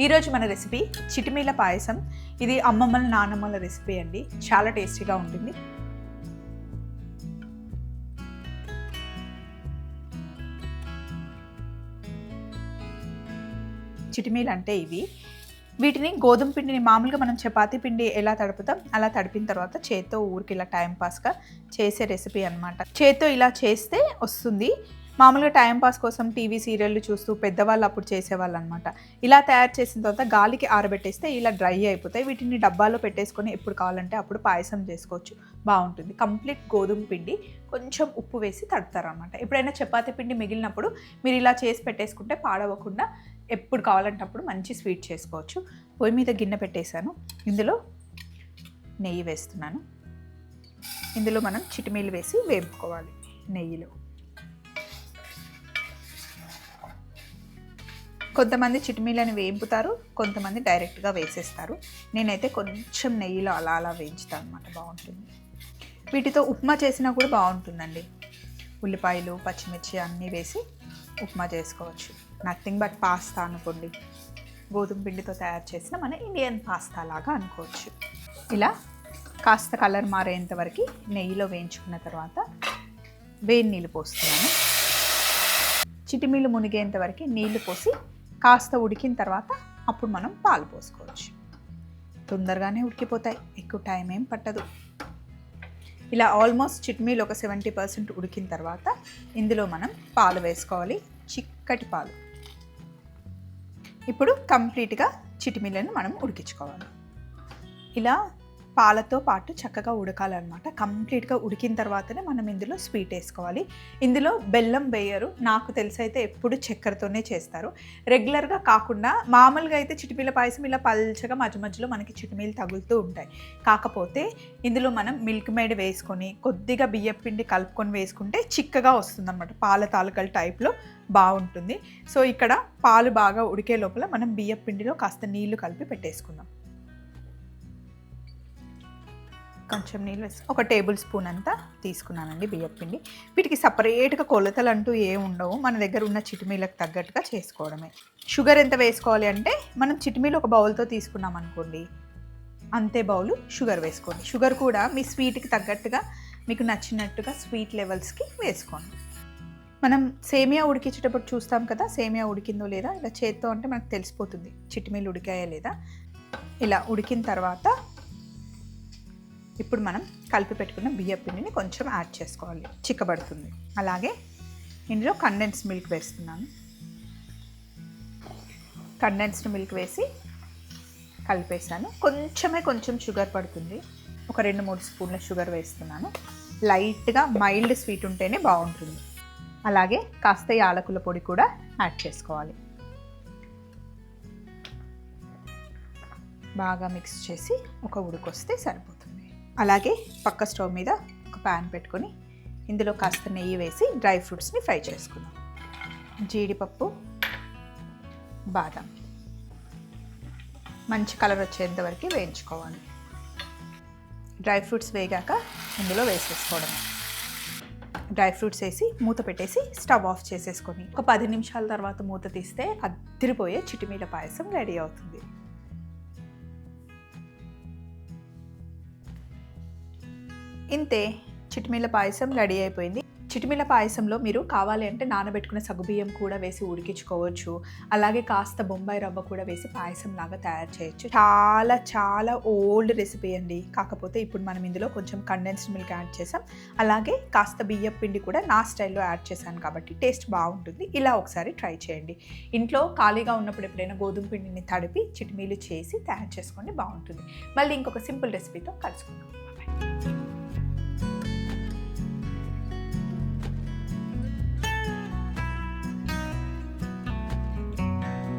ఈరోజు మన రెసిపీ చిటిమీల పాయసం. ఇది అమ్మమ్మల నాన్నమ్మల రెసిపీ అండి. చాలా టేస్టీగా ఉంటుంది. చిటిమీలు అంటే ఇవి. వీటిని గోధుమ పిండిని మామూలుగా మనం చపాతీ పిండి ఎలా తడుపుతాం అలా తడిపిన తర్వాత చేత్తో ఊరికి ఇలా టైంపాస్గా చేసే రెసిపీ అనమాట. చేత్తో ఇలా చేస్తే వస్తుంది. మామూలుగా టైంపాస్ కోసం టీవీ సీరియళ్ళు చూస్తూ పెద్దవాళ్ళు అప్పుడు చేసేవాళ్ళు అనమాట. ఇలా తయారు చేసిన తర్వాత గాలికి ఆరబెట్టేస్తే ఇలా డ్రై అయిపోతాయి. వీటిని డబ్బాలో పెట్టేసుకొని ఎప్పుడు కావాలంటే అప్పుడు పాయసం చేసుకోవచ్చు, బాగుంటుంది. కంప్లీట్ గోధుమ పిండి, కొంచెం ఉప్పు వేసి తడతారనమాట. ఎప్పుడైనా చపాతీ పిండి మిగిలినప్పుడు మీరు ఇలా చేసి పెట్టేసుకుంటే పాడవకుండా ఎప్పుడు కావాలంటే అప్పుడు మంచి స్వీట్ చేసుకోవచ్చు. పొయ్యి మీద గిన్నె పెట్టేశాను. ఇందులో నెయ్యి వేస్తున్నాను. ఇందులో మనం చిటిమీలు వేసి వేపుకోవాలి నెయ్యిలో. కొంతమంది చిటిమీలని వేపుతారు, కొంతమంది డైరెక్ట్గా వేసేస్తారు. నేనైతే కొంచెం నెయ్యిలో అలా అలా వేయించుతాను అనమాట, బాగుంటుంది. వీటితో ఉప్మా చేసినా కూడా బాగుంటుందండి. ఉల్లిపాయలు, పచ్చిమిర్చి అన్నీ వేసి ఉప్మా చేసుకోవచ్చు. నథింగ్ బట్ పాస్తా అనుకోండి. గోధుమ పిండితో తయారు చేసిన మన ఇండియన్ పాస్తా లాగా అనుకోవచ్చు. ఇలా కాస్త కలర్ మారేంత వరకు నెయ్యిలో వేయించుకున్న తర్వాత వేడి నీళ్ళు పోస్తున్నాను. చిటిమీలు మునిగేంత వరకు నీళ్లు పోసి కాస్త ఉడికిన తర్వాత అప్పుడు మనం పాలు పోసుకోవచ్చు. తొందరగానే ఉడికిపోతాయి, ఎక్కువ టైం ఏం పట్టదు. ఇలా ఆల్మోస్ట్ చిటిమీలు ఒక 70% ఉడికిన తర్వాత ఇందులో మనం పాలు వేసుకోవాలి, చిక్కటి పాలు. ఇప్పుడు కంప్లీట్గా చిటిమీలను మనం ఉడికించుకోవాలి. ఇలా పాలతో పాటు చక్కగా ఉడకాలన్నమాట. కంప్లీట్గా ఉడికిన తర్వాతనే మనం ఇందులో స్వీట్ వేసుకోవాలి. ఇందులో బెల్లం వేయరు, నాకు తెలిసి అయితే ఎప్పుడు చక్కెరతోనే చేస్తారు. రెగ్యులర్గా కాకుండా మామూలుగా అయితే చిటిమీల పాయసం ఇలా పల్చగా మధ్య మధ్యలో మనకి చిటిమీలు తగులుతూ ఉంటాయి. కాకపోతే ఇందులో మనం మిల్క్ మేడ్ వేసుకొని కొద్దిగా బియ్యం పిండి కలుపుకొని వేసుకుంటే చిక్కగా వస్తుంది అన్నమాట. పాల తాలూకల టైప్లో బాగుంటుంది. సో ఇక్కడ పాలు బాగా ఉడికే లోపల మనం బియ్యం పిండిలో కాస్త నీళ్లు కలిపి పెట్టేసుకుందాం. కొంచెం నీళ్ళు వేసి 1 టేబుల్ స్పూన్ అంతా తీసుకున్నానండి బియ్యం పిండి. వీటికి సపరేట్గా కొలతలు అంటూ ఏమి ఉండవు, మన దగ్గర ఉన్న చిటిమీలకు తగ్గట్టుగా చేసుకోవడమే. షుగర్ ఎంత వేసుకోవాలి అంటే మనం చిటిమీలు ఒక బౌల్తో తీసుకున్నాం అనుకోండి, అంతే బౌలు షుగర్ వేసుకోండి. షుగర్ కూడా మీ స్వీట్కి తగ్గట్టుగా మీకు నచ్చినట్టుగా స్వీట్ లెవెల్స్కి వేసుకోండి. మనం సేమియా ఉడికించేటప్పుడు చూస్తాం కదా, సేమియా ఉడికిందో లేదా ఇలా చేత్తో అంటే మనకు తెలిసిపోతుంది చిటిమీలు ఉడికాయా లేదా. ఇలా ఉడికిన తర్వాత ఇప్పుడు మనం కలిపి పెట్టుకున్న బియ్యం పిండిని కొంచెం యాడ్ చేసుకోవాలి, చిక్కబడుతుంది. అలాగే ఇందులో కండెన్స్డ్ మిల్క్ వేస్తున్నాను. కండెన్స్డ్ మిల్క్ వేసి కలిపేసాను. కొంచెం షుగర్ పడుతుంది, ఒక 2-3 స్పూన్ల షుగర్ వేస్తున్నాను. లైట్గా మైల్డ్ స్వీట్ ఉంటేనే బాగుంటుంది. అలాగే కాస్త యాలకుల పొడి కూడా యాడ్ చేసుకోవాలి. బాగా మిక్స్ చేసి ఒక ఉడికొస్తే సరిపోతుంది. అలాగే పక్క స్టవ్ మీద ఒక ప్యాన్ పెట్టుకొని ఇందులో కాస్త నెయ్యి వేసి డ్రై ఫ్రూట్స్ని ఫ్రై చేసుకుందాం. జీడిపప్పు, బాదం మంచి కలర్ వచ్చేంత వరకు వేయించుకోవాలి. డ్రై ఫ్రూట్స్ వేగాక ఇందులో వేసేసుకోవడం. డ్రై ఫ్రూట్స్ వేసి మూత పెట్టేసి స్టవ్ ఆఫ్ చేసేసుకొని ఒక 10 నిమిషాల తర్వాత మూత తీస్తే అదిరిపోయే చిటిమీల పాయసం రెడీ అవుతుంది. ఇంతే, చిటిమీల పాయసం రెడీ అయిపోయింది. చిటిమీల పాయసంలో మీరు కావాలి అంటే నానబెట్టుకున్న సగ్గుబియ్యం కూడా వేసి ఉడికించుకోవచ్చు. అలాగే కాస్త బొంబాయి రవ్వ కూడా వేసి పాయసం లాగా తయారు చేయొచ్చు. చాలా చాలా ఓల్డ్ రెసిపీ అండి. కాకపోతే ఇప్పుడు మనం ఇందులో కొంచెం కండెన్స్డ్ మిల్క్ యాడ్ చేసాం. అలాగే కాస్త బియ్యం పిండి కూడా నా స్టైల్లో యాడ్ చేశాను కాబట్టి టేస్ట్ బాగుంటుంది. ఇలా ఒకసారి ట్రై చేయండి. ఇంట్లో ఖాళీగా ఉన్నప్పుడు ఎప్పుడైనా గోధుమ పిండిని తడిపి చిటిమీలు చేసి తయారు చేసుకోండి, బాగుంటుంది. మళ్ళీ ఇంకొక సింపుల్ రెసిపీతో కలుసుకుందాం. బాయ్.